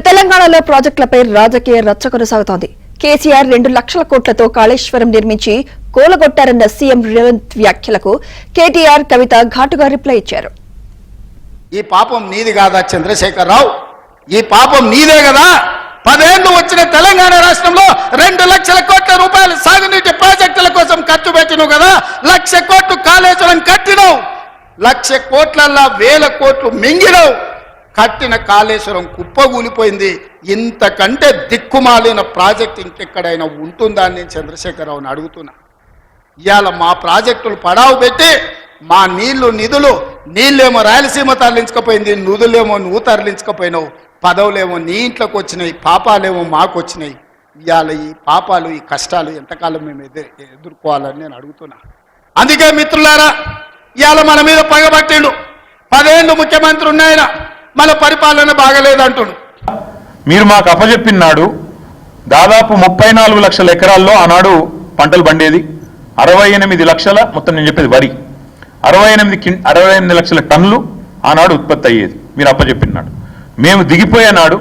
తెలంగాణలో ప్రాజెక్టులపై రాజకీయ రచ్చ కొనసాగుతోంది. కేసీఆర్ 2 లక్షల కోట్లతో కాళేశ్వరం నిర్మించి కూలగొట్టారన్న సీఎం రేవంత్ వ్యాఖ్యలకు కేటీఆర్, కవిత ఘాటుగా రిప్లై ఇచ్చారు. ఈ పాపం నీది కాదా చంద్రశేఖరరావు? ఈ పాపం నీదే కదా? 10 ఏళ్లు వచ్చిన తెలంగాణ రాష్ట్రంలో 2 లక్షల కోట్ల రూపాయలు సాగునీటి ప్రాజెక్టుల కోసం ఖర్చు పెట్టినావు కదా. 1,00,000 కోట్లు కాళేశ్వరం కట్టినావు. 1,00,000 కోట్లల్లా 1,000 కోట్లు మింగినావు. కట్టిన కాళేశ్వరం కుప్పగూలిపోయింది. ఇంతకంటే దిక్కుమాలిన ప్రాజెక్ట్ ఇంకెక్కడైనా ఉంటుందా అని నేను చంద్రశేఖరరావుని అడుగుతున్నా. ఇవాళ మా ప్రాజెక్టులు పడావు పెట్టి మా నీళ్ళేమో రాయలసీమ తరలించకపోయింది, నిధులేమో నువ్వు తరలించకపోయినావు. పదవులేమో నీ ఇంట్లోకి వచ్చినాయి, పాపాలేమో మాకు వచ్చినాయి. ఇవాళ ఈ పాపాలు, ఈ కష్టాలు ఎంతకాలం మేము ఎదుర్కోవాలని నేను అడుగుతున్నా. అందుకే మిత్రులారా, ఇవాళ మన మీద పగబట్టిండు. 10 ఏళ్ళు ముఖ్యమంత్రి ఉన్నాయన, మన పరిపాలన బాగలేదంటుడు. మీరు మాకు అప్పచెప్పినాడు దాదాపు 34 లక్షల ఎకరాల్లో ఆనాడు పంటలు పండేది. 68 లక్షల, మొత్తం నేను చెప్పేది వరి, 68 లక్షల టన్నులు ఆనాడు ఉత్పత్తి అయ్యేది. మీరు అప్పచెప్పినాడు. మేము దిగిపోయేనాడు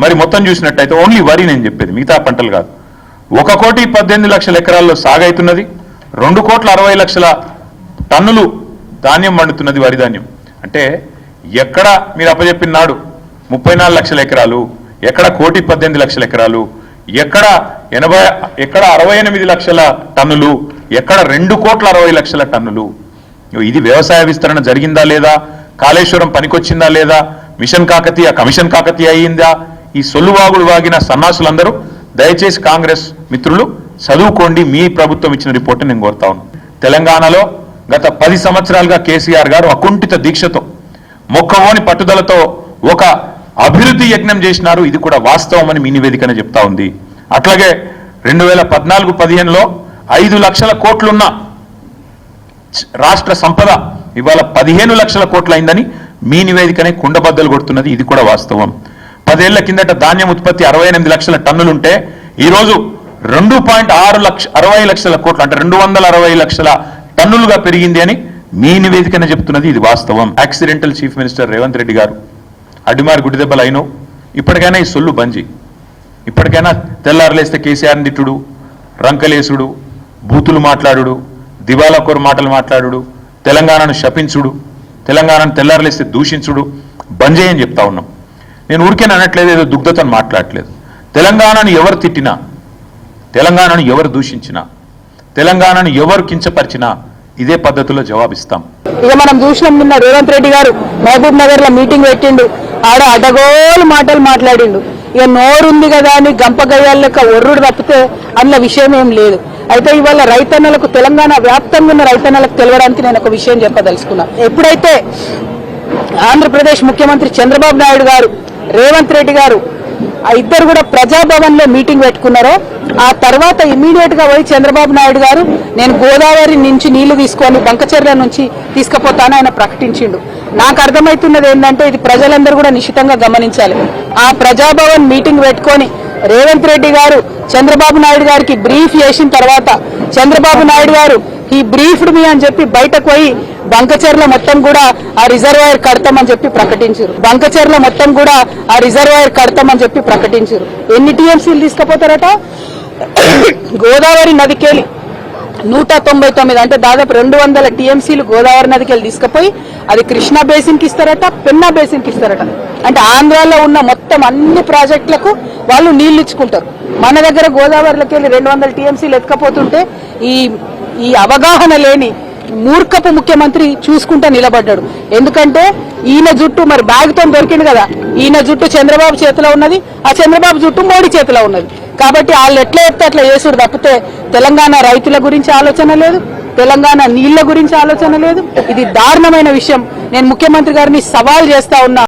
మరి మొత్తం చూసినట్టయితే ఓన్లీ వరి నేను చెప్పేది, మిగతా పంటలు కాదు. 1,18 లక్షల ఎకరాల్లో సాగైతున్నది. 2,60 టన్నులు ధాన్యం పండుతున్నది, వరి ధాన్యం. అంటే ఎక్కడ మీరు అప్పచెప్పినాడు 34 లక్షల ఎకరాలు, ఎక్కడ 1,18 ఎకరాలు, ఎక్కడ 68 లక్షల టన్నులు, ఎక్కడ 2,60 టన్నులు. ఇది వ్యవసాయ విస్తరణ జరిగిందా లేదా? కాళేశ్వరం పనికొచ్చిందా లేదా? మిషన్ కాకతీయ కమిషన్ కాకతీయ అయ్యిందా? ఈ సొల్లువాగుడు వాగిన సన్నాసులందరూ దయచేసి కాంగ్రెస్ మిత్రులు చదువుకోండి. మీ ప్రభుత్వం ఇచ్చిన రిపోర్ట్ నేను కోరుతా ఉన్నాను. తెలంగాణలో గత 10 సంవత్సరాలుగా కేసీఆర్ గారు అకుంఠిత దీక్షతో, మొక్కవోని పట్టుదలతో ఒక అభివృద్ధి యజ్ఞం చేసినారు. ఇది కూడా వాస్తవం అని మీ నివేదికనే చెప్తా ఉంది. అట్లాగే 2014-15లో 5 లక్షల కోట్లున్న రాష్ట్ర సంపద ఇవాళ 15 లక్షల కోట్లు అయిందని మీ నివేదికనే కుండబద్దలు కొడుతున్నది. ఇది కూడా వాస్తవం. 10 ఏళ్ల కిందట ధాన్యం ఉత్పత్తి 68 లక్షల టన్నులుంటే ఈరోజు 2.60 లక్షల కోట్లు, అంటే 260 లక్షల టన్నులుగా పెరిగింది అని మీ నివేదికనే చెప్తున్నది. ఇది వాస్తవం. Accidental chief minister Revanth Reddy గారు, అడ్డిమారి గుడి దెబ్బలు అయినో ఇప్పటికైనా ఈ సొల్లు బంజి. ఇప్పటికైనా తెల్లారలేస్తే కేసీఆర్ని తిట్టుడు, రంకలేసుడు, బూతులు మాట్లాడుడు, దివాలాకోరు మాటలు మాట్లాడుడు, తెలంగాణను శపించుడు, తెలంగాణను తెల్లారలేస్తే దూషించుడు బంజే అని చెప్తా ఉన్నాం. నేను ఊరికేనే అనట్లేదు, ఏదో దుగ్ధతను మాట్లాడట్లేదు. తెలంగాణను ఎవరు తిట్టినా, తెలంగాణను ఎవరు దూషించినా, తెలంగాణను ఎవరు కించపరిచినా ఇదే పద్ధతిలో జవాబిస్తాం. ఇక మనం చూసినాం, నిన్న రేవంత్ రెడ్డి గారు మహబూబ్ నగర్ లో మీటింగ్ పెట్టిండు. ఆడ అడగోలు మాటలు మాట్లాడిండు. ఇక నోరుంది కదా అని గంపగయ్యాల లెక్క ఒర్రుడు తప్పితే అందులో విషయం ఏం లేదు. అయితే ఇవాళ రైతన్నలకు, తెలంగాణ వ్యాప్తంగా ఉన్న రైతన్నలకు తెలవడానికి నేను ఒక విషయం చెప్పదలుచుకున్నా. ఎప్పుడైతే ఆంధ్రప్రదేశ్ ముఖ్యమంత్రి చంద్రబాబు నాయుడు గారు, రేవంత్ రెడ్డి గారు ఆ ఇద్దరు కూడా ప్రజాభవన్ లో మీటింగ్ పెట్టుకున్నారో, ఆ తర్వాత ఇమీడియట్ గా పోయి చంద్రబాబు నాయుడు గారు నేను గోదావరి నుంచి నీళ్లు తీసుకొని బంకచెర్ల నుంచి తీసుకుపోతాను ఆయన ప్రకటించిండు. నాకు అర్థమవుతున్నది ఏంటంటే ఇది ప్రజలందరూ కూడా నిశితంగా గమనించాలి. ఆ ప్రజాభవన్ మీటింగ్ పెట్టుకొని రేవంత్ రెడ్డి గారు చంద్రబాబు నాయుడు గారికి బ్రీఫ్ చేసిన తర్వాత చంద్రబాబు నాయుడు గారు ఈ బ్రీఫ్డ్ మీ అని చెప్పి బయటకు పోయి బంకచెర్ల మొత్తం కూడా ఆ రిజర్వాయర్ కడతామని చెప్పి ప్రకటించారు. బంకచెర్ల మొత్తం కూడా ఆ రిజర్వాయర్ కడతామని చెప్పి ప్రకటించారు. ఎన్ని టీఎంసీలు తీసుకుపోతారట? గోదావరి నదికెళ్ళి 199, అంటే దాదాపు 200 టీఎంసీలు గోదావరి నదికెళ్ళి తీసుకుపోయి అది కృష్ణా బేసిన్కి ఇస్తారట, పెన్నా బేసిన్కి ఇస్తారట. అంటే ఆంధ్రాలో ఉన్న మొత్తం అన్ని ప్రాజెక్టులకు వాళ్ళు నీళ్లు ఇచ్చుకుంటారు. మన దగ్గర గోదావరిలోకి వెళ్ళి 200 టీఎంసీలు ఎత్తుకపోతుంటే ఈ అవగాహన లేని మూర్ఖపు ముఖ్యమంత్రి చూసుకుంటా నిలబడ్డాడు. ఎందుకంటే ఈయన జుట్టు మరి బ్యాగ్తో దొరికింది కదా, ఈయన జుట్టు చంద్రబాబు చేతిలో ఉన్నది, ఆ చంద్రబాబు జుట్టు మోడీ చేతిలో ఉన్నది. కాబట్టి వాళ్ళు ఎట్లా చెప్తే అట్లా చేసుడు తప్పితే తెలంగాణ రైతుల గురించి ఆలోచన లేదు, తెలంగాణ నీళ్ల గురించి ఆలోచన లేదు. ఇది దారుణమైన విషయం. నేను ముఖ్యమంత్రి గారిని సవాల్ చేస్తా ఉన్నా.